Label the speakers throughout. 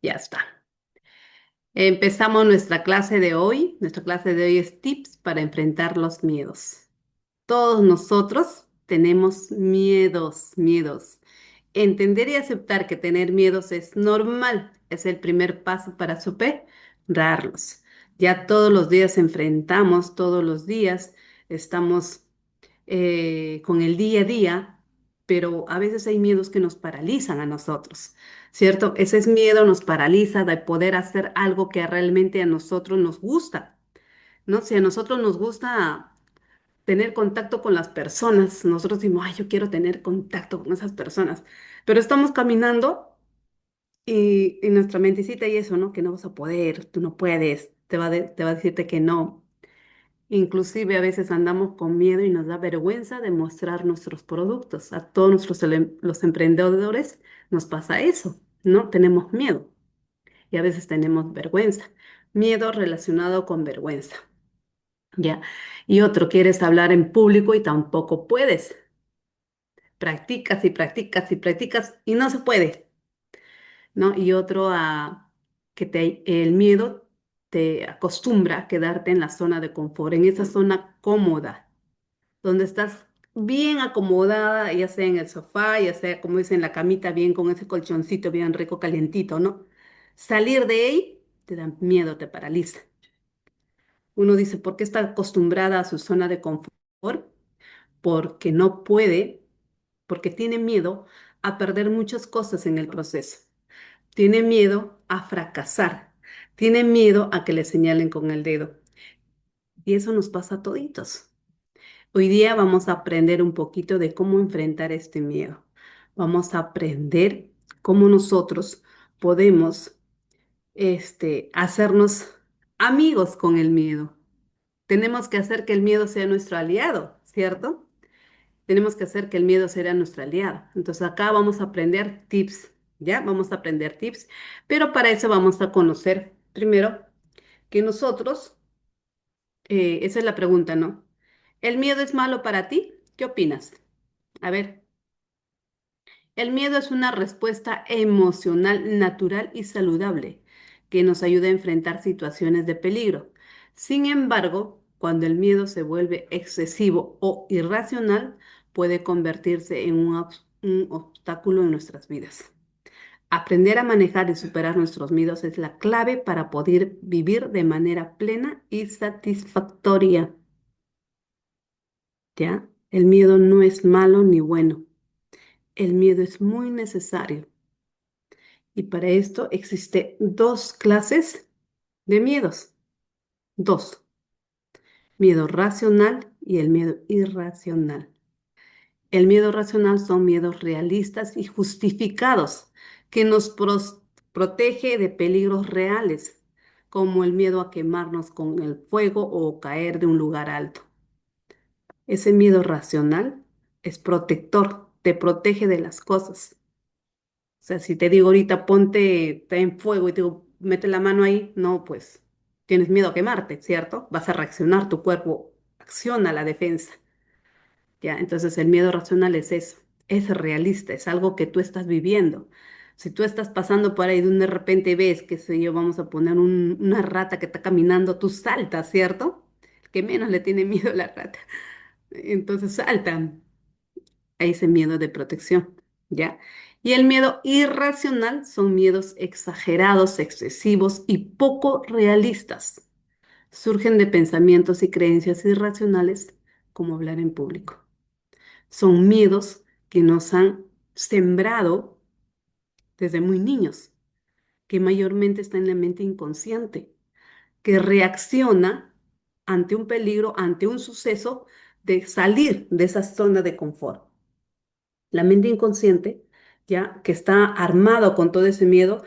Speaker 1: Ya está. Empezamos nuestra clase de hoy. Nuestra clase de hoy es tips para enfrentar los miedos. Todos nosotros tenemos miedos. Entender y aceptar que tener miedos es normal es el primer paso para superarlos. Ya todos los días enfrentamos, todos los días estamos con el día a día, pero a veces hay miedos que nos paralizan a nosotros, ¿cierto? Ese miedo nos paraliza de poder hacer algo que realmente a nosotros nos gusta, ¿no? Si a nosotros nos gusta tener contacto con las personas, nosotros decimos, ay, yo quiero tener contacto con esas personas, pero estamos caminando y nuestra mentecita y eso, ¿no? Que no vas a poder, tú no puedes, te va a decirte que no. Inclusive a veces andamos con miedo y nos da vergüenza de mostrar nuestros productos. A todos los emprendedores nos pasa eso, ¿no? Tenemos miedo y a veces tenemos vergüenza. Miedo relacionado con vergüenza, ¿ya? Y otro, quieres hablar en público y tampoco puedes. Practicas y practicas y practicas y no se puede, ¿no? Y otro, el miedo te acostumbra a quedarte en la zona de confort, en esa zona cómoda donde estás bien acomodada, ya sea en el sofá, ya sea, como dicen, en la camita, bien con ese colchoncito bien rico, calientito, ¿no? Salir de ahí te da miedo, te paraliza. Uno dice, ¿por qué está acostumbrada a su zona de confort? Porque no puede, porque tiene miedo a perder muchas cosas en el proceso. Tiene miedo a fracasar. Tiene miedo a que le señalen con el dedo. Y eso nos pasa a toditos. Hoy día vamos a aprender un poquito de cómo enfrentar este miedo. Vamos a aprender cómo nosotros podemos, hacernos amigos con el miedo. Tenemos que hacer que el miedo sea nuestro aliado, ¿cierto? Tenemos que hacer que el miedo sea nuestro aliado. Entonces acá vamos a aprender tips, ¿ya? Vamos a aprender tips, pero para eso vamos a conocer primero que nosotros, esa es la pregunta, ¿no? ¿El miedo es malo para ti? ¿Qué opinas? A ver, el miedo es una respuesta emocional natural y saludable que nos ayuda a enfrentar situaciones de peligro. Sin embargo, cuando el miedo se vuelve excesivo o irracional, puede convertirse en un obstáculo en nuestras vidas. Aprender a manejar y superar nuestros miedos es la clave para poder vivir de manera plena y satisfactoria. ¿Ya? El miedo no es malo ni bueno. El miedo es muy necesario. Y para esto existe dos clases de miedos. Dos. Miedo racional y el miedo irracional. El miedo racional son miedos realistas y justificados que nos protege de peligros reales, como el miedo a quemarnos con el fuego o caer de un lugar alto. Ese miedo racional es protector, te protege de las cosas. O sea, si te digo ahorita ponte, está en fuego y te digo, mete la mano ahí, no, pues tienes miedo a quemarte, ¿cierto? Vas a reaccionar, tu cuerpo acciona la defensa, ¿ya? Entonces el miedo racional es eso, es realista, es algo que tú estás viviendo. Si tú estás pasando por ahí y de repente ves, qué sé yo, vamos a poner una rata que está caminando, tú saltas, ¿cierto? El que menos le tiene miedo a la rata. Entonces saltan. Hay ese miedo de protección, ¿ya? Y el miedo irracional son miedos exagerados, excesivos y poco realistas. Surgen de pensamientos y creencias irracionales, como hablar en público. Son miedos que nos han sembrado desde muy niños, que mayormente está en la mente inconsciente, que reacciona ante un peligro, ante un suceso, de salir de esa zona de confort. La mente inconsciente, ya que está armado con todo ese miedo,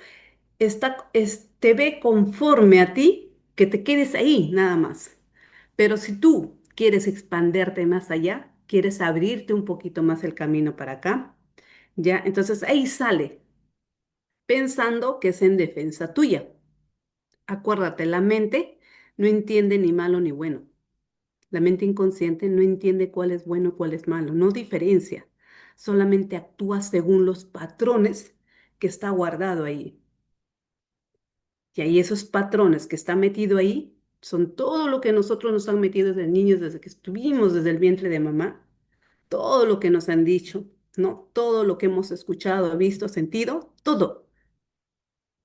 Speaker 1: te ve conforme a ti que te quedes ahí nada más. Pero si tú quieres expanderte más allá, quieres abrirte un poquito más el camino para acá, ya, entonces ahí sale pensando que es en defensa tuya. Acuérdate, la mente no entiende ni malo ni bueno. La mente inconsciente no entiende cuál es bueno y cuál es malo, no diferencia, solamente actúa según los patrones que está guardado ahí. Y ahí esos patrones que están metidos ahí son todo lo que nosotros nos han metido desde niños, desde que estuvimos desde el vientre de mamá, todo lo que nos han dicho, ¿no? Todo lo que hemos escuchado, visto, sentido, todo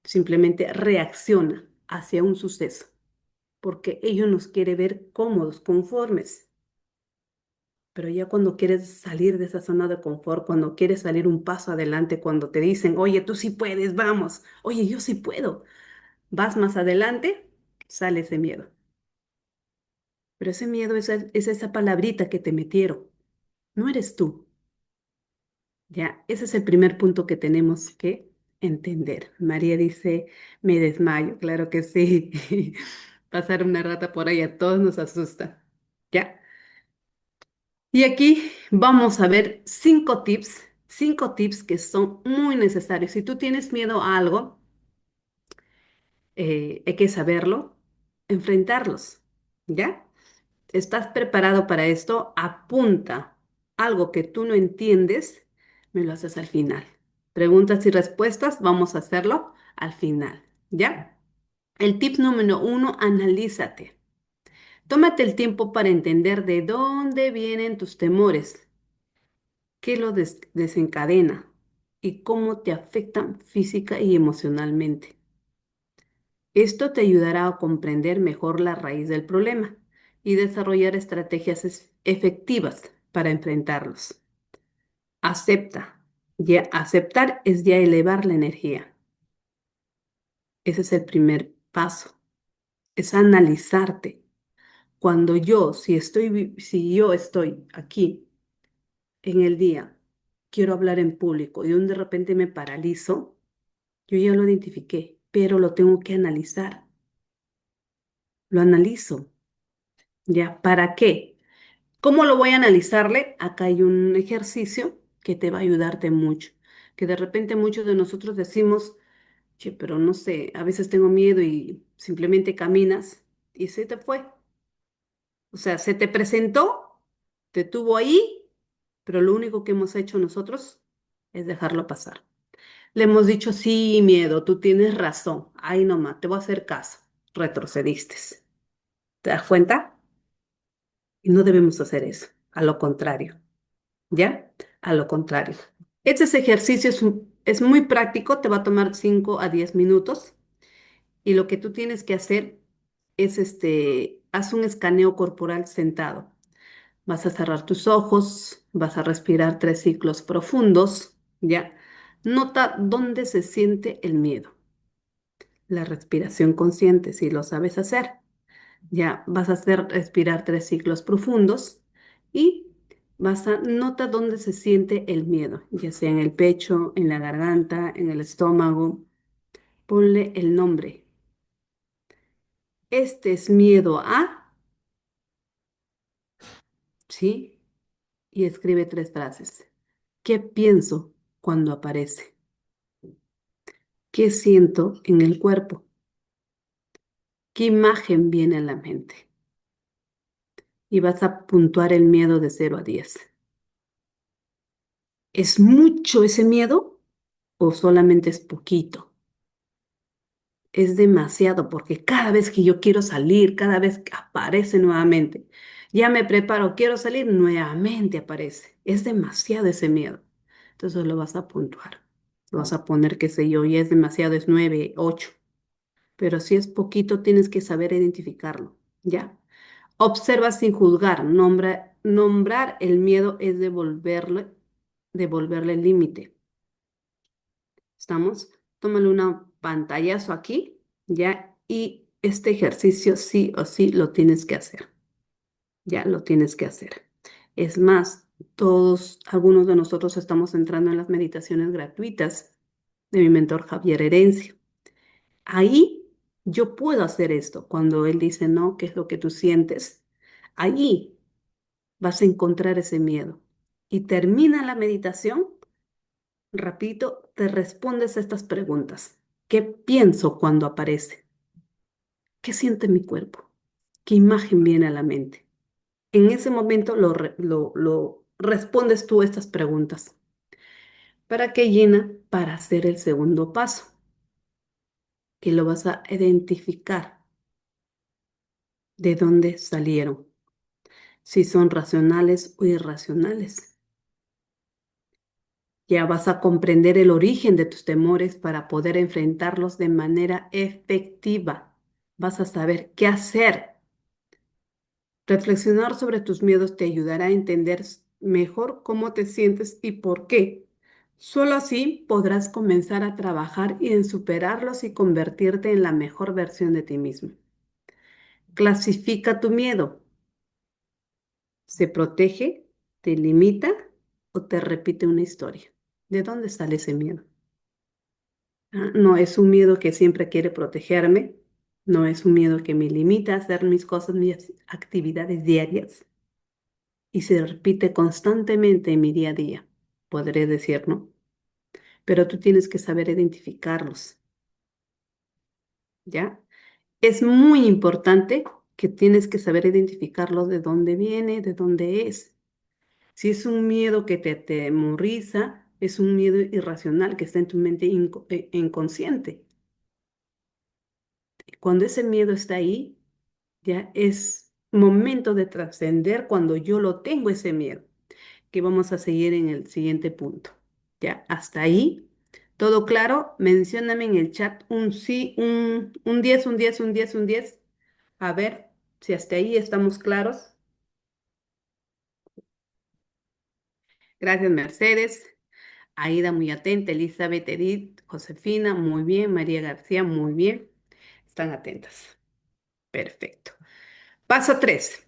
Speaker 1: simplemente reacciona hacia un suceso, porque ellos nos quiere ver cómodos, conformes. Pero ya cuando quieres salir de esa zona de confort, cuando quieres salir un paso adelante, cuando te dicen, oye, tú sí puedes, vamos, oye, yo sí puedo, vas más adelante, sale ese miedo. Pero ese miedo es esa palabrita que te metieron, no eres tú. Ya, ese es el primer punto que tenemos que entender. María dice, me desmayo, claro que sí. Pasar una rata por ahí a todos nos asusta. Ya. Y aquí vamos a ver cinco tips que son muy necesarios. Si tú tienes miedo a algo, hay que saberlo, enfrentarlos. ¿Ya? ¿Estás preparado para esto? Apunta algo que tú no entiendes, me lo haces al final. Preguntas y respuestas, vamos a hacerlo al final. ¿Ya? El tip número uno, analízate. Tómate el tiempo para entender de dónde vienen tus temores, qué lo desencadena y cómo te afectan física y emocionalmente. Esto te ayudará a comprender mejor la raíz del problema y desarrollar estrategias efectivas para enfrentarlos. Acepta. Ya aceptar es ya elevar la energía. Ese es el primer paso. Es analizarte. Cuando yo, si yo estoy aquí en el día, quiero hablar en público y de repente me paralizo, yo ya lo identifiqué, pero lo tengo que analizar. Lo analizo. ¿Ya? ¿Para qué? ¿Cómo lo voy a analizarle? Acá hay un ejercicio que te va a ayudarte mucho, que de repente muchos de nosotros decimos, che, pero no sé, a veces tengo miedo y simplemente caminas y se te fue. O sea, se te presentó, te tuvo ahí, pero lo único que hemos hecho nosotros es dejarlo pasar. Le hemos dicho, sí, miedo, tú tienes razón, ahí nomás, te voy a hacer caso. Retrocediste. ¿Te das cuenta? Y no debemos hacer eso, a lo contrario. ¿Ya? A lo contrario. Este ejercicio es muy práctico, te va a tomar 5 a 10 minutos y lo que tú tienes que hacer es haz un escaneo corporal sentado. Vas a cerrar tus ojos, vas a respirar 3 ciclos profundos, ¿ya? Nota dónde se siente el miedo. La respiración consciente, si lo sabes hacer. Ya vas a hacer respirar 3 ciclos profundos y nota dónde se siente el miedo, ya sea en el pecho, en la garganta, en el estómago. Ponle el nombre. Este es miedo a, ¿sí? Y escribe 3 frases. ¿Qué pienso cuando aparece? ¿Qué siento en el cuerpo? ¿Qué imagen viene a la mente? Y vas a puntuar el miedo de 0 a 10. ¿Es mucho ese miedo o solamente es poquito? Es demasiado porque cada vez que yo quiero salir, cada vez que aparece nuevamente, ya me preparo, quiero salir, nuevamente aparece. Es demasiado ese miedo. Entonces lo vas a puntuar. Lo vas a poner, qué sé yo, ya es demasiado, es 9, 8. Pero si es poquito, tienes que saber identificarlo, ¿ya? Observa sin juzgar. Nombrar el miedo es devolverle el límite. ¿Estamos? Tómale una pantallazo aquí, ¿ya? Y este ejercicio sí o sí lo tienes que hacer, ya lo tienes que hacer. Es más, algunos de nosotros estamos entrando en las meditaciones gratuitas de mi mentor Javier Herencia. Ahí yo puedo hacer esto. Cuando él dice, no, ¿qué es lo que tú sientes? Allí vas a encontrar ese miedo. Y termina la meditación. Rapidito, te respondes a estas preguntas. ¿Qué pienso cuando aparece? ¿Qué siente mi cuerpo? ¿Qué imagen viene a la mente? En ese momento lo respondes tú a estas preguntas. ¿Para qué llena? Para hacer el segundo paso. que lo vas a identificar de dónde salieron, si son racionales o irracionales. Ya vas a comprender el origen de tus temores para poder enfrentarlos de manera efectiva. Vas a saber qué hacer. Reflexionar sobre tus miedos te ayudará a entender mejor cómo te sientes y por qué. Solo así podrás comenzar a trabajar y en superarlos y convertirte en la mejor versión de ti mismo. Clasifica tu miedo. ¿Se protege, te limita o te repite una historia? ¿De dónde sale ese miedo? No es un miedo que siempre quiere protegerme, no es un miedo que me limita a hacer mis cosas, mis actividades diarias y se repite constantemente en mi día a día, podré decir, ¿no? Pero tú tienes que saber identificarlos, ¿ya? Es muy importante que tienes que saber identificarlos de dónde viene, de dónde es. Si es un miedo que te atemoriza, es un miedo irracional que está en tu mente inconsciente. Cuando ese miedo está ahí, ya es momento de trascender cuando yo lo tengo ese miedo, que vamos a seguir en el siguiente punto. Ya, hasta ahí. ¿Todo claro? Mencióname en el chat un sí, un 10, un 10, un 10, un 10. A ver si hasta ahí estamos claros. Gracias, Mercedes. Aida, muy atenta. Elizabeth, Edith, Josefina, muy bien. María García, muy bien. Están atentas. Perfecto. Paso 3.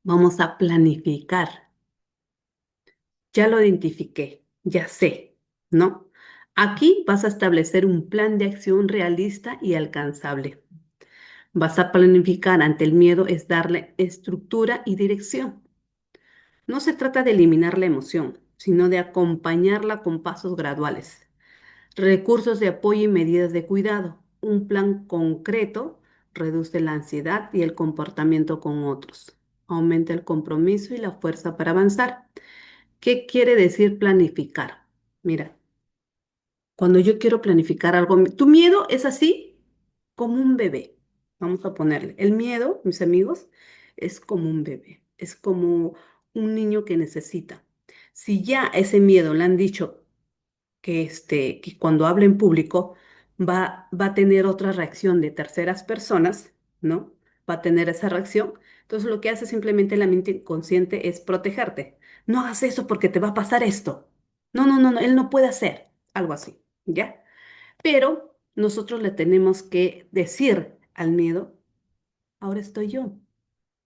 Speaker 1: Vamos a planificar. Ya lo identifiqué, ya sé, ¿no? Aquí vas a establecer un plan de acción realista y alcanzable. Vas a planificar ante el miedo es darle estructura y dirección. No se trata de eliminar la emoción, sino de acompañarla con pasos graduales, recursos de apoyo y medidas de cuidado. Un plan concreto reduce la ansiedad y el comportamiento con otros. Aumenta el compromiso y la fuerza para avanzar. ¿Qué quiere decir planificar? Mira, cuando yo quiero planificar algo, tu miedo es así como un bebé. Vamos a ponerle. El miedo, mis amigos, es como un bebé. Es como un niño que necesita. Si ya ese miedo le han dicho que cuando habla en público va a tener otra reacción de terceras personas, ¿no? Va a tener esa reacción. Entonces lo que hace simplemente la mente inconsciente es protegerte. No hagas eso porque te va a pasar esto. No, no, no, no, él no puede hacer algo así, ¿ya? Pero nosotros le tenemos que decir al miedo, ahora estoy yo,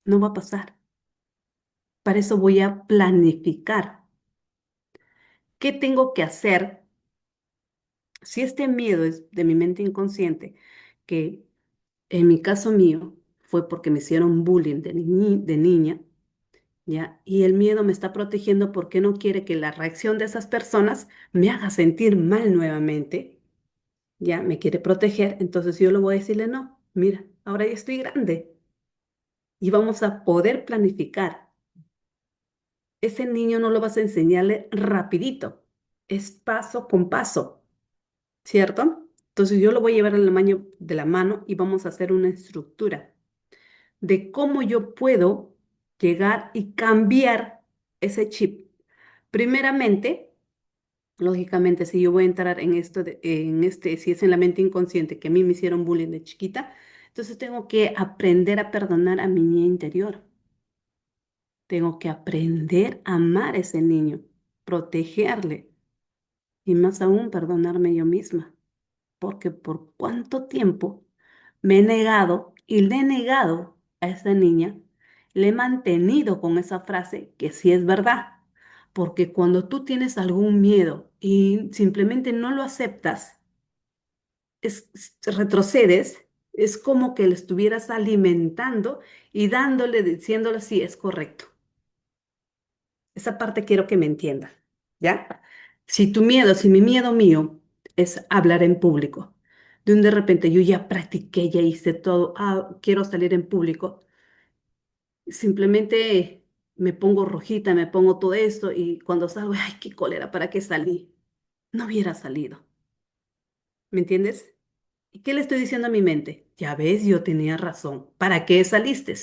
Speaker 1: no va a pasar. Para eso voy a planificar. ¿Qué tengo que hacer si este miedo es de mi mente inconsciente, que en mi caso mío fue porque me hicieron bullying de niña, ¿ya? Y el miedo me está protegiendo porque no quiere que la reacción de esas personas me haga sentir mal nuevamente, ¿ya? Me quiere proteger, entonces yo le voy a decirle, no, mira, ahora ya estoy grande y vamos a poder planificar. Ese niño no lo vas a enseñarle rapidito, es paso con paso. ¿Cierto? Entonces yo lo voy a llevar en de la mano y vamos a hacer una estructura de cómo yo puedo llegar y cambiar ese chip. Primeramente, lógicamente, si yo voy a entrar en esto, si es en la mente inconsciente que a mí me hicieron bullying de chiquita, entonces tengo que aprender a perdonar a mi niña interior. Tengo que aprender a amar a ese niño, protegerle y más aún perdonarme yo misma. Porque por cuánto tiempo me he negado y le he negado a esa niña, le he mantenido con esa frase que sí es verdad. Porque cuando tú tienes algún miedo y simplemente no lo aceptas, retrocedes, es como que le estuvieras alimentando y dándole, diciéndole sí, es correcto. Esa parte quiero que me entiendan, ¿ya? Si mi miedo mío es hablar en público, de repente yo ya practiqué, ya hice todo, quiero salir en público, simplemente me pongo rojita, me pongo todo esto y cuando salgo, ay, qué cólera, ¿para qué salí? No hubiera salido, ¿me entiendes? ¿Y qué le estoy diciendo a mi mente? Ya ves, yo tenía razón. ¿Para qué saliste?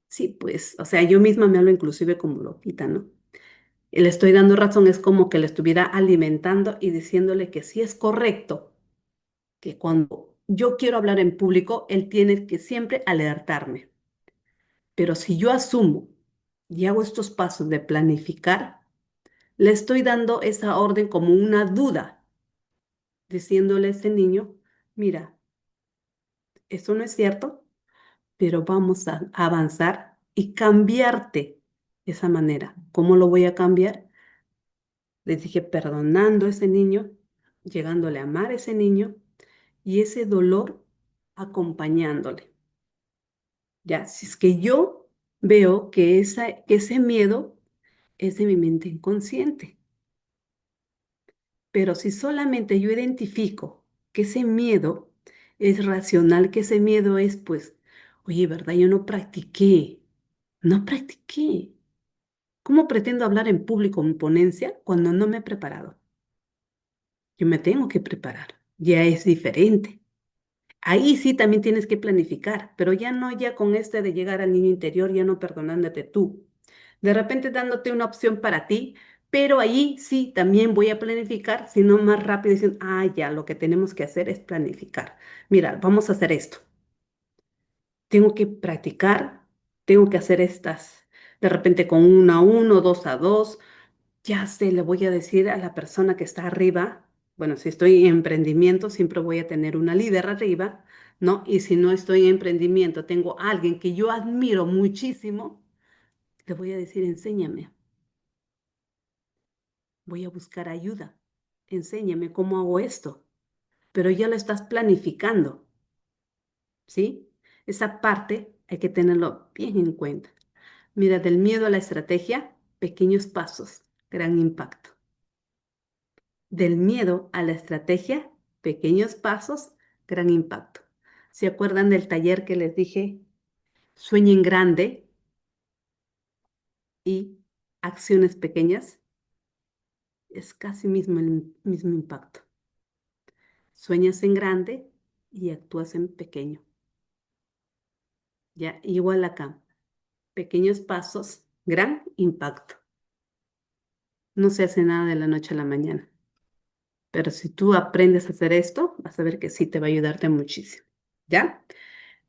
Speaker 1: Sí, pues, o sea, yo misma me hablo inclusive como loquita, ¿no? Y le estoy dando razón, es como que le estuviera alimentando y diciéndole que sí es correcto, que cuando yo quiero hablar en público, él tiene que siempre alertarme. Pero si yo asumo y hago estos pasos de planificar, le estoy dando esa orden como una duda, diciéndole a ese niño, mira, eso no es cierto, pero vamos a avanzar y cambiarte esa manera. ¿Cómo lo voy a cambiar? Les dije, perdonando a ese niño, llegándole a amar a ese niño y ese dolor acompañándole. Ya, si es que yo veo que ese miedo es de mi mente inconsciente, pero si solamente yo identifico que ese miedo es racional, que ese miedo es, pues, oye, ¿verdad? Yo no practiqué. ¿Cómo pretendo hablar en público en ponencia cuando no me he preparado? Yo me tengo que preparar, ya es diferente. Ahí sí también tienes que planificar, pero ya no ya con este de llegar al niño interior, ya no perdonándote tú. De repente dándote una opción para ti, pero ahí sí también voy a planificar, sino más rápido diciendo, ah, ya, lo que tenemos que hacer es planificar. Mira, vamos a hacer esto. Tengo que practicar, tengo que hacer estas, de repente con 1 a 1, 2 a 2. Ya sé, le voy a decir a la persona que está arriba, bueno, si estoy en emprendimiento, siempre voy a tener una líder arriba, ¿no? Y si no estoy en emprendimiento, tengo a alguien que yo admiro muchísimo, le voy a decir, enséñame, voy a buscar ayuda, enséñame cómo hago esto, pero ya lo estás planificando, ¿sí? Esa parte hay que tenerlo bien en cuenta. Mira, del miedo a la estrategia, pequeños pasos, gran impacto. Del miedo a la estrategia, pequeños pasos, gran impacto. ¿Se acuerdan del taller que les dije? Sueñen grande y acciones pequeñas. Es casi mismo el mismo impacto. Sueñas en grande y actúas en pequeño. Ya, igual acá. Pequeños pasos, gran impacto. No se hace nada de la noche a la mañana. Pero si tú aprendes a hacer esto, vas a ver que sí te va a ayudarte muchísimo. ¿Ya?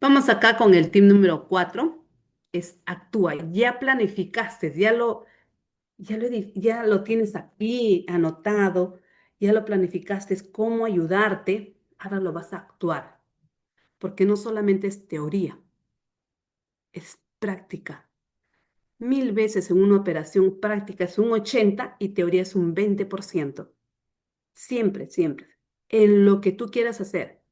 Speaker 1: Vamos acá con el tip número 4, es actúa. Ya planificaste, ya lo tienes aquí anotado, ya lo planificaste, es cómo ayudarte, ahora lo vas a actuar, porque no solamente es teoría, es práctica. 1000 veces en una operación práctica es un 80 y teoría es un 20%. Siempre, siempre. En lo que tú quieras hacer.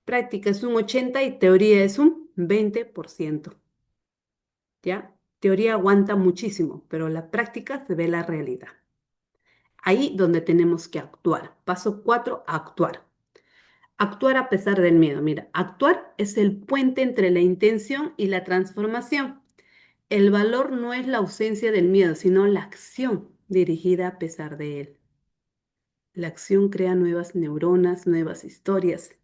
Speaker 1: Práctica es un 80 y teoría es un 20%. ¿Ya? Teoría aguanta muchísimo, pero la práctica se ve la realidad. Ahí donde tenemos que actuar. Paso 4, actuar. Actuar a pesar del miedo. Mira, actuar es el puente entre la intención y la transformación. El valor no es la ausencia del miedo, sino la acción dirigida a pesar de él. La acción crea nuevas neuronas, nuevas historias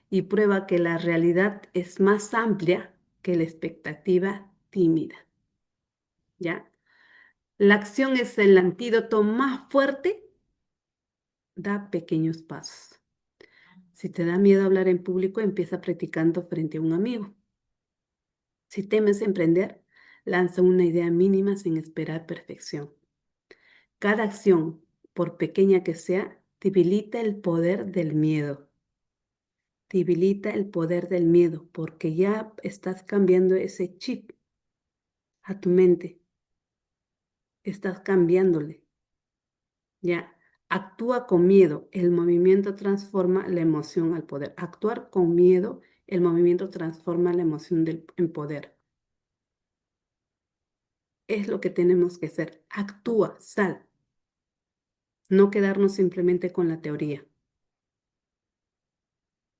Speaker 1: y prueba que la realidad es más amplia que la expectativa tímida. ¿Ya? La acción es el antídoto más fuerte, da pequeños pasos. Si te da miedo hablar en público, empieza practicando frente a un amigo. Si temes emprender, lanza una idea mínima sin esperar perfección. Cada acción, por pequeña que sea, debilita el poder del miedo. Debilita el poder del miedo porque ya estás cambiando ese chip a tu mente. Estás cambiándole. Ya, actúa con miedo. El movimiento transforma la emoción al poder. Actuar con miedo, el movimiento transforma la emoción en poder. Es lo que tenemos que hacer. Actúa, sal. No quedarnos simplemente con la teoría.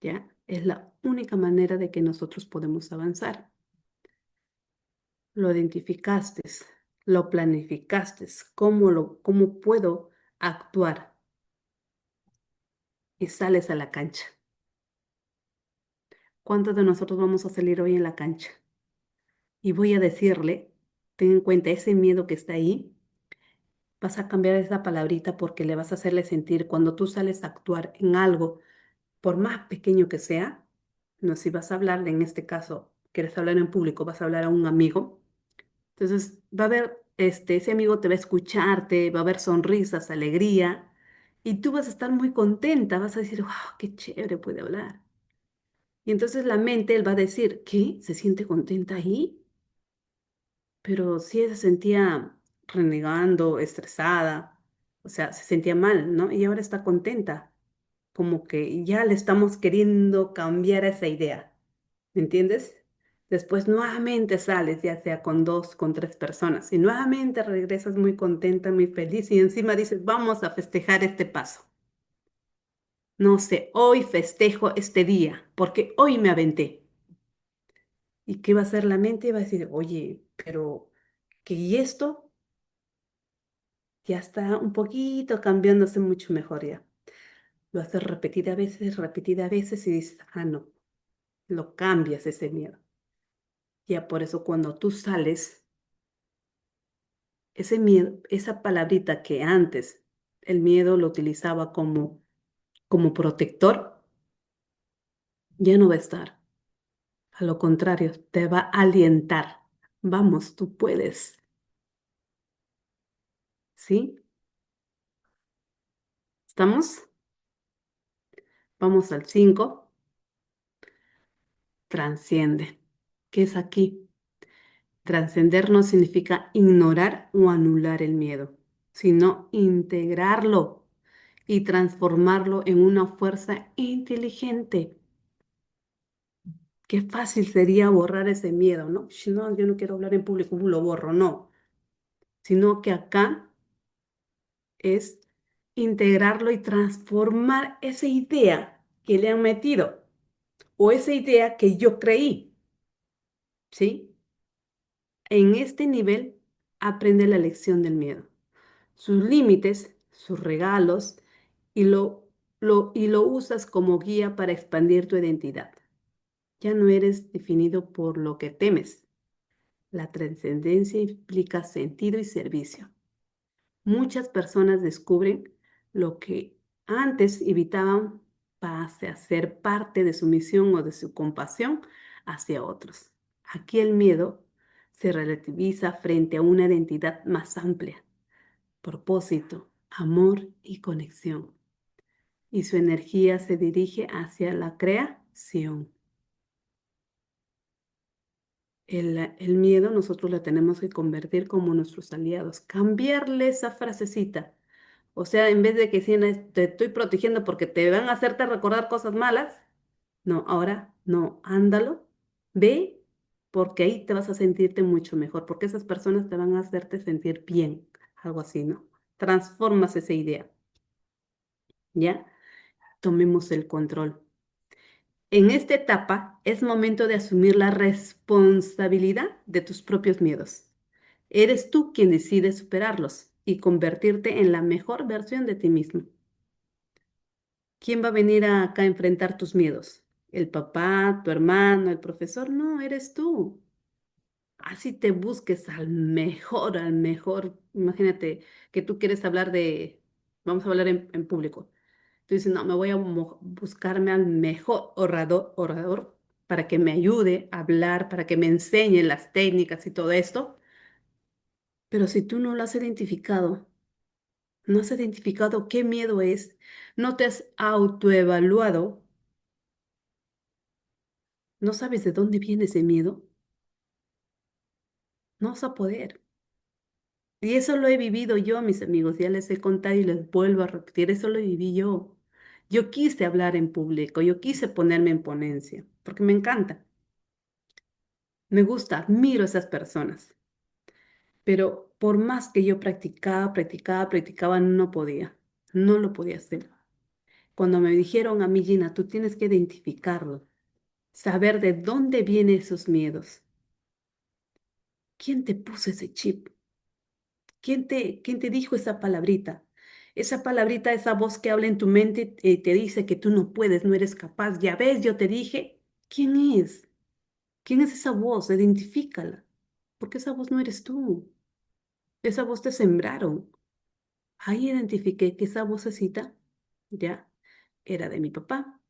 Speaker 1: Ya, es la única manera de que nosotros podemos avanzar. Lo identificaste, lo planificaste, cómo puedo actuar y sales a la cancha. ¿Cuántos de nosotros vamos a salir hoy en la cancha? Y voy a decirle, ten en cuenta ese miedo que está ahí, vas a cambiar esa palabrita porque le vas a hacerle sentir cuando tú sales a actuar en algo, por más pequeño que sea, no si vas a hablar, en este caso, quieres hablar en público, vas a hablar a un amigo, entonces va a haber, ese amigo te va a escucharte, va a haber sonrisas, alegría, y tú vas a estar muy contenta, vas a decir, wow, qué chévere puede hablar. Y entonces la mente, él va a decir, ¿qué? ¿Se siente contenta ahí? Pero sí ella se sentía renegando, estresada, o sea, se sentía mal, ¿no? Y ahora está contenta, como que ya le estamos queriendo cambiar esa idea, ¿me entiendes? Después nuevamente sales, ya sea con dos, con tres personas, y nuevamente regresas muy contenta, muy feliz, y encima dices, vamos a festejar este paso. No sé, hoy festejo este día, porque hoy me aventé. ¿Y qué va a hacer la mente? Va a decir, oye, pero ¿qué y esto? Ya está un poquito cambiándose mucho mejor ya. Lo haces repetida veces y dices, ah, no, lo cambias ese miedo. Ya por eso cuando tú sales, ese miedo, esa palabrita que antes el miedo lo utilizaba como protector, ya no va a estar. A lo contrario, te va a alientar. Vamos, tú puedes, ¿sí? ¿Estamos? Vamos al 5. Transciende. ¿Qué es aquí? Trascender no significa ignorar o anular el miedo, sino integrarlo y transformarlo en una fuerza inteligente. Qué fácil sería borrar ese miedo, ¿no? Si no, yo no quiero hablar en público, lo borro, no. Sino que acá es integrarlo y transformar esa idea que le han metido o esa idea que yo creí, ¿sí? En este nivel aprende la lección del miedo, sus límites, sus regalos y lo usas como guía para expandir tu identidad. Ya no eres definido por lo que temes. La trascendencia implica sentido y servicio. Muchas personas descubren lo que antes evitaban para hacer parte de su misión o de su compasión hacia otros. Aquí el miedo se relativiza frente a una identidad más amplia, propósito, amor y conexión. Y su energía se dirige hacia la creación. El miedo nosotros la tenemos que convertir como nuestros aliados, cambiarle esa frasecita. O sea, en vez de que si te estoy protegiendo porque te van a hacerte recordar cosas malas, no, ahora no, ándalo, ve, porque ahí te vas a sentirte mucho mejor, porque esas personas te van a hacerte sentir bien, algo así, ¿no? Transformas esa idea, ¿ya? Tomemos el control. En esta etapa es momento de asumir la responsabilidad de tus propios miedos. Eres tú quien decide superarlos y convertirte en la mejor versión de ti mismo. ¿Quién va a venir acá a enfrentar tus miedos? ¿El papá, tu hermano, el profesor? No, eres tú. Así te busques al mejor, al mejor. Imagínate que tú quieres hablar vamos a hablar en público. Tú dices, no, me voy a buscarme al mejor orador para que me ayude a hablar, para que me enseñe las técnicas y todo esto. Pero si tú no lo has identificado, no has identificado qué miedo es, no te has autoevaluado, no sabes de dónde viene ese miedo, no vas a poder. Y eso lo he vivido yo, mis amigos, ya les he contado y les vuelvo a repetir, eso lo viví yo. Yo quise hablar en público, yo quise ponerme en ponencia, porque me encanta, me gusta, admiro a esas personas, pero por más que yo practicaba, no podía, no lo podía hacer. Cuando me dijeron a mí, Gina, tú tienes que identificarlo, saber de dónde vienen esos miedos. ¿Quién te puso ese chip? ¿Quién te dijo esa palabrita? Esa palabrita, esa voz que habla en tu mente te dice que tú no puedes, no eres capaz. Ya ves, yo te dije. ¿Quién es? ¿Quién es esa voz? Identifícala. Porque esa voz no eres tú. Esa voz te sembraron. Ahí identifiqué que esa vocecita ya era de mi papá,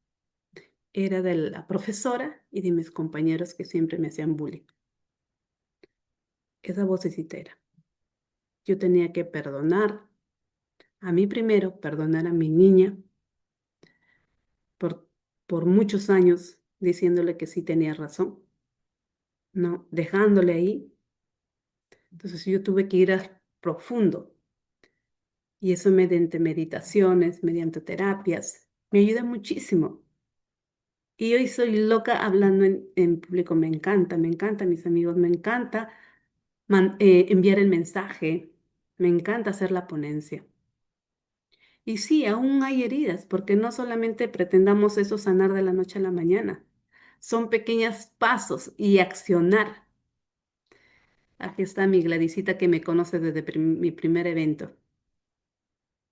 Speaker 1: era de la profesora y de mis compañeros que siempre me hacían bullying. Esa vocecita era. Yo tenía que perdonar a mí primero, perdonar a mi niña por, por muchos años diciéndole que sí tenía razón, ¿no? Dejándole ahí. Entonces yo tuve que ir a profundo y eso mediante meditaciones, mediante terapias, me ayuda muchísimo. Y hoy soy loca hablando en público, me encanta, mis amigos, me encanta enviar el mensaje, me encanta hacer la ponencia. Y sí, aún hay heridas, porque no solamente pretendamos eso sanar de la noche a la mañana, son pequeños pasos y accionar. Aquí está mi Gladysita que me conoce desde mi primer evento.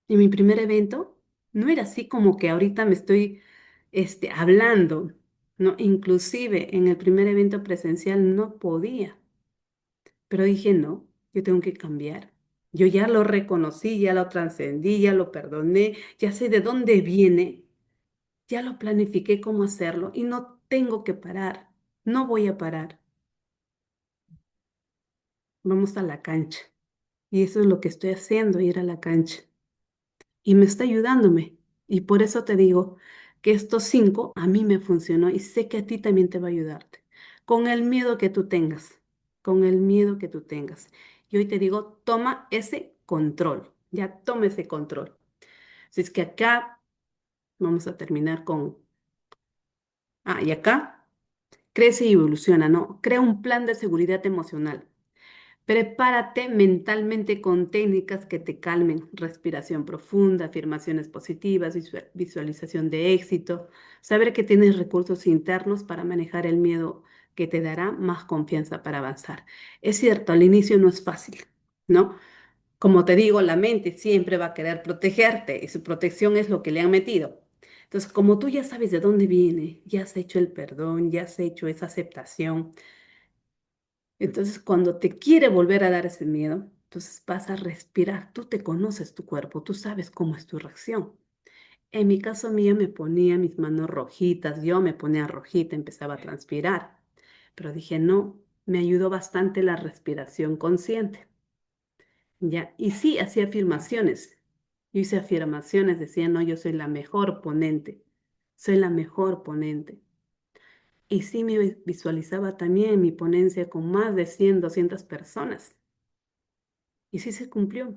Speaker 1: Y mi primer evento no era así como que ahorita me estoy hablando, ¿no? Inclusive en el primer evento presencial no podía, pero dije, no, yo tengo que cambiar. Yo ya lo reconocí, ya lo trascendí, ya lo perdoné, ya sé de dónde viene, ya lo planifiqué cómo hacerlo y no tengo que parar, no voy a parar. Vamos a la cancha. Y eso es lo que estoy haciendo, ir a la cancha. Y me está ayudándome. Y por eso te digo que estos 5 a mí me funcionó y sé que a ti también te va a ayudarte. Con el miedo que tú tengas, con el miedo que tú tengas. Y hoy te digo, toma ese control, ya toma ese control. Así es que acá vamos a terminar con, y acá crece y evoluciona, ¿no? Crea un plan de seguridad emocional. Prepárate mentalmente con técnicas que te calmen, respiración profunda, afirmaciones positivas, visualización de éxito, saber que tienes recursos internos para manejar el miedo que te dará más confianza para avanzar. Es cierto, al inicio no es fácil, ¿no? Como te digo, la mente siempre va a querer protegerte y su protección es lo que le han metido. Entonces, como tú ya sabes de dónde viene, ya has hecho el perdón, ya has hecho esa aceptación, entonces, cuando te quiere volver a dar ese miedo, entonces vas a respirar. Tú te conoces tu cuerpo, tú sabes cómo es tu reacción. En mi caso mío me ponía mis manos rojitas, yo me ponía rojita, empezaba a transpirar. Pero dije, no, me ayudó bastante la respiración consciente. Ya, y sí, hacía afirmaciones. Yo hice afirmaciones, decía, no, yo soy la mejor ponente, soy la mejor ponente. Y sí me visualizaba también en mi ponencia con más de 100, 200 personas. Y sí se cumplió.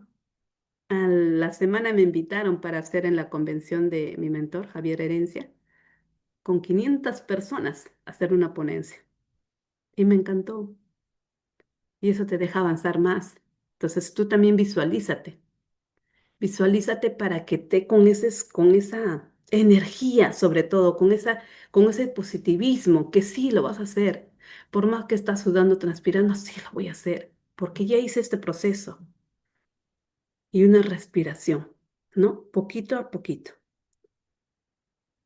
Speaker 1: A la semana me invitaron para hacer en la convención de mi mentor, Javier Herencia, con 500 personas, a hacer una ponencia. Y me encantó. Y eso te deja avanzar más. Entonces tú también visualízate. Visualízate para que te con esa energía, sobre todo, con ese positivismo, que sí lo vas a hacer. Por más que estás sudando, transpirando, sí lo voy a hacer, porque ya hice este proceso. Y una respiración, ¿no? Poquito a poquito,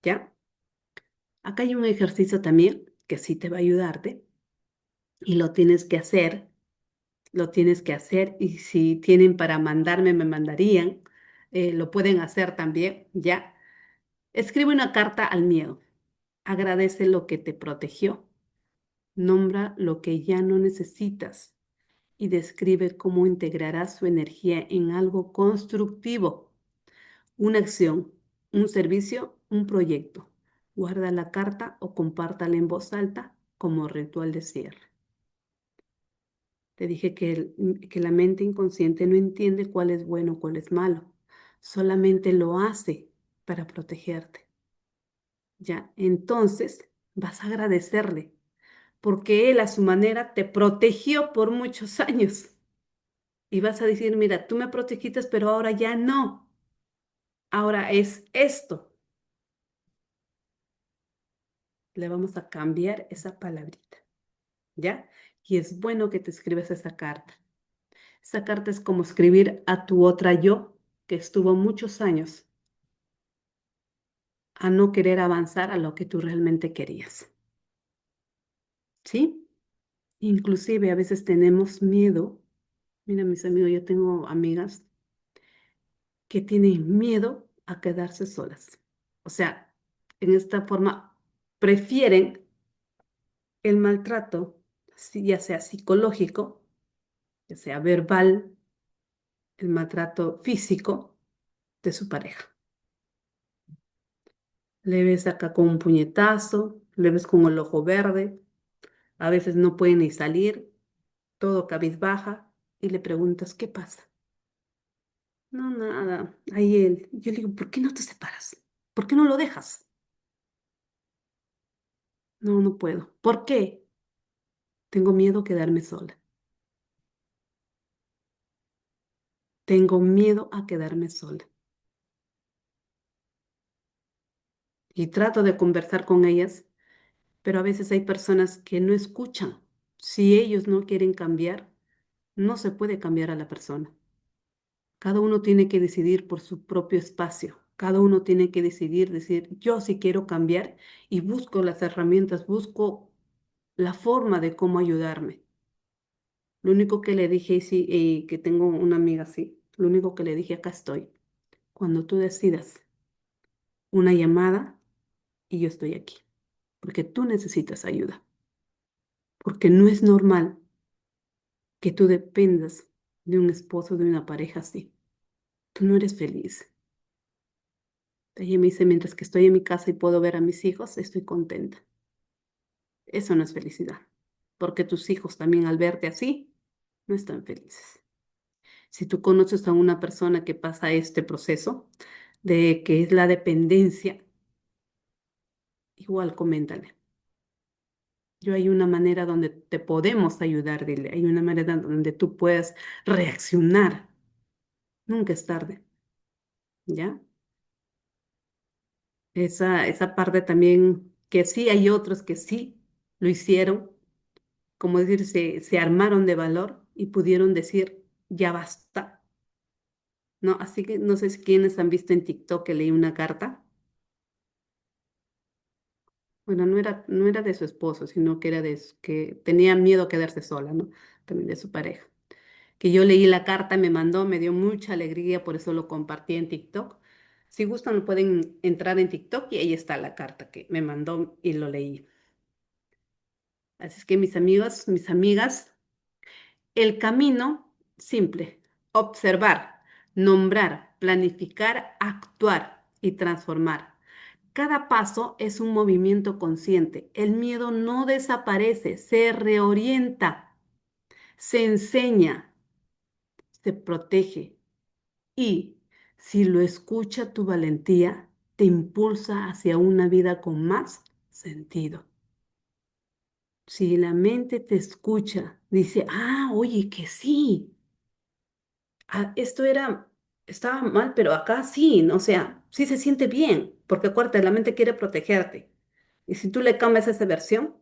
Speaker 1: ¿ya? Acá hay un ejercicio también que sí te va a ayudarte y lo tienes que hacer, lo tienes que hacer y si tienen para mandarme, me mandarían, lo pueden hacer también, ¿ya? Escribe una carta al miedo, agradece lo que te protegió, nombra lo que ya no necesitas y describe cómo integrarás su energía en algo constructivo. Una acción, un servicio, un proyecto. Guarda la carta o compártala en voz alta como ritual de cierre. Te dije que la mente inconsciente no entiende cuál es bueno, cuál es malo. Solamente lo hace para protegerte. ¿Ya? Entonces vas a agradecerle porque él a su manera te protegió por muchos años. Y vas a decir, mira, tú me protegiste, pero ahora ya no. Ahora es esto. Le vamos a cambiar esa palabrita, ¿ya? Y es bueno que te escribas esa carta. Esa carta es como escribir a tu otra yo que estuvo muchos años a no querer avanzar a lo que tú realmente querías. ¿sí? Inclusive a veces tenemos miedo. Mira, mis amigos, yo tengo amigas que tienen miedo a quedarse solas. O sea, en esta forma prefieren el maltrato, ya sea psicológico, ya sea verbal, el maltrato físico de su pareja. Le ves acá con un puñetazo, le ves con el ojo verde, a veces no puede ni salir, todo cabizbaja, y le preguntas, ¿qué pasa? No, nada. Ahí él. Yo le digo, ¿por qué no te separas? ¿Por qué no lo dejas? No, no puedo. ¿Por qué? Tengo miedo a quedarme sola. Tengo miedo a quedarme sola. Y trato de conversar con ellas, pero a veces hay personas que no escuchan. Si ellos no quieren cambiar, no se puede cambiar a la persona. Cada uno tiene que decidir por su propio espacio. Cada uno tiene que decidir, decir, yo sí quiero cambiar y busco las herramientas, busco la forma de cómo ayudarme. Lo único que le dije, sí, que tengo una amiga así, lo único que le dije, acá estoy. Cuando tú decidas una llamada y yo estoy aquí, porque tú necesitas ayuda, porque no es normal que tú dependas de un esposo, de una pareja así. Tú no eres feliz. Ella me dice, mientras que estoy en mi casa y puedo ver a mis hijos, estoy contenta. Eso no es felicidad, porque tus hijos también al verte así, no están felices. Si tú conoces a una persona que pasa este proceso de que es la dependencia, igual coméntale. Yo hay una manera donde te podemos ayudar, dile. Hay una manera donde tú puedas reaccionar. Nunca es tarde, ¿ya? Esa parte también, que sí hay otros que sí lo hicieron, como decir, se armaron de valor y pudieron decir, ya basta, ¿no? Así que no sé si quienes han visto en TikTok que leí una carta. Bueno, no era de su esposo, sino que era que tenía miedo a quedarse sola, ¿no? También de su pareja. Que yo leí la carta, me mandó, me dio mucha alegría, por eso lo compartí en TikTok. Si gustan, pueden entrar en TikTok y ahí está la carta que me mandó y lo leí. Así es que mis amigos, mis amigas, el camino simple, observar, nombrar, planificar, actuar y transformar. Cada paso es un movimiento consciente. El miedo no desaparece, se reorienta, se enseña, se protege y, si lo escucha tu valentía, te impulsa hacia una vida con más sentido. Si la mente te escucha, dice, oye, que sí, esto estaba mal, pero acá sí, ¿no? O sea, sí se siente bien, porque acuérdate, la mente quiere protegerte. Y si tú le cambias esa versión,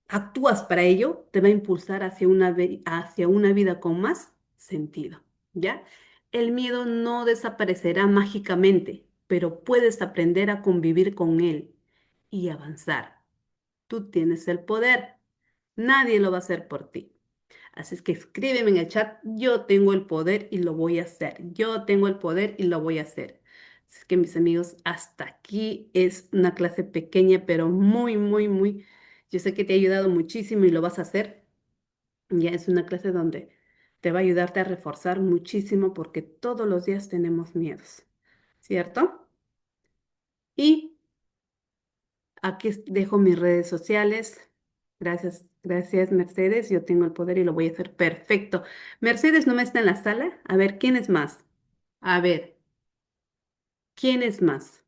Speaker 1: actúas para ello, te va a impulsar hacia una vida con más sentido, ¿ya? El miedo no desaparecerá mágicamente, pero puedes aprender a convivir con él y avanzar. Tú tienes el poder, nadie lo va a hacer por ti. Así es que escríbeme en el chat, yo tengo el poder y lo voy a hacer. Yo tengo el poder y lo voy a hacer. Así es que mis amigos, hasta aquí es una clase pequeña, pero muy, muy, muy, yo sé que te ha ayudado muchísimo y lo vas a hacer. Ya es una clase donde te va a ayudarte a reforzar muchísimo porque todos los días tenemos miedos, ¿cierto? Y aquí dejo mis redes sociales. Gracias, gracias, Mercedes. Yo tengo el poder y lo voy a hacer perfecto. Mercedes no me está en la sala. A ver, ¿quién es más? A ver, ¿quién es más?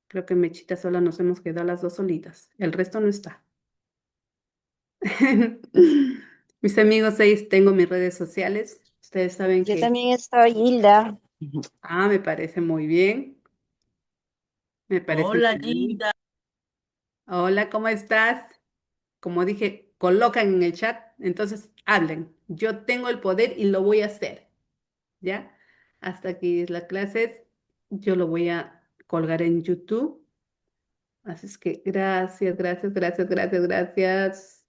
Speaker 1: Creo que Mechita sola nos hemos quedado las dos solitas. El resto no está. Mis amigos, ahí tengo mis redes sociales. Ustedes saben
Speaker 2: Yo
Speaker 1: que,
Speaker 2: también estoy, Hilda.
Speaker 1: me parece muy bien. Me parece
Speaker 3: Hola,
Speaker 1: muy bien.
Speaker 3: Gilda.
Speaker 1: Hola, ¿cómo estás? Como dije, colocan en el chat, entonces hablen. Yo tengo el poder y lo voy a hacer, ¿ya? Hasta aquí es la clase. Yo lo voy a colgar en YouTube Así es que gracias, gracias, gracias, gracias, gracias.